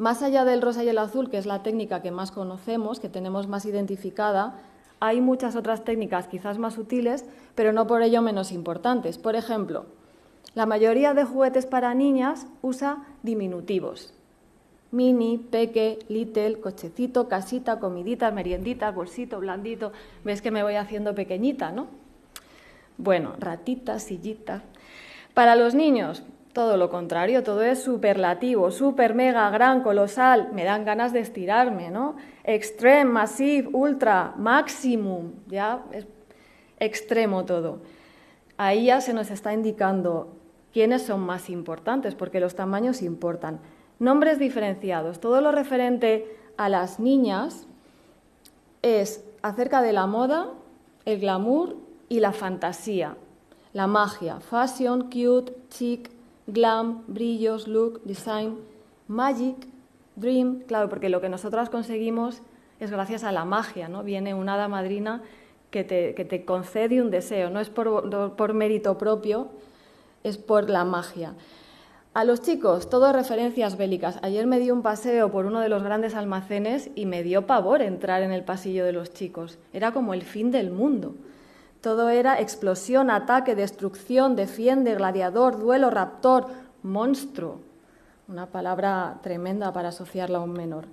Más allá del rosa y el azul, que es la técnica que más conocemos, que tenemos más identificada, hay muchas otras técnicas quizás más sutiles, pero no por ello menos importantes. Por ejemplo, la mayoría de juguetes para niñas usa diminutivos. Mini, peque, little, cochecito, casita, comidita, meriendita, bolsito, blandito. ¿Ves que me voy haciendo pequeñita, no? Bueno, ratita, sillita. Para los niños, todo lo contrario, todo es superlativo, super, mega, gran, colosal. Me dan ganas de estirarme, ¿no? Extreme, massive, ultra, maximum. Ya es extremo todo. Ahí ya se nos está indicando quiénes son más importantes, porque los tamaños importan. Nombres diferenciados. Todo lo referente a las niñas es acerca de la moda, el glamour y la fantasía. La magia, fashion, cute, chic, glam, brillos, look, design, magic, dream. Claro, porque lo que nosotras conseguimos es gracias a la magia, ¿no? Viene una hada madrina que te concede un deseo, no es por mérito propio, es por la magia. A los chicos, todo referencias bélicas. Ayer me di un paseo por uno de los grandes almacenes y me dio pavor entrar en el pasillo de los chicos. Era como el fin del mundo. Todo era explosión, ataque, destrucción, defiende, gladiador, duelo, raptor, monstruo. Una palabra tremenda para asociarla a un menor.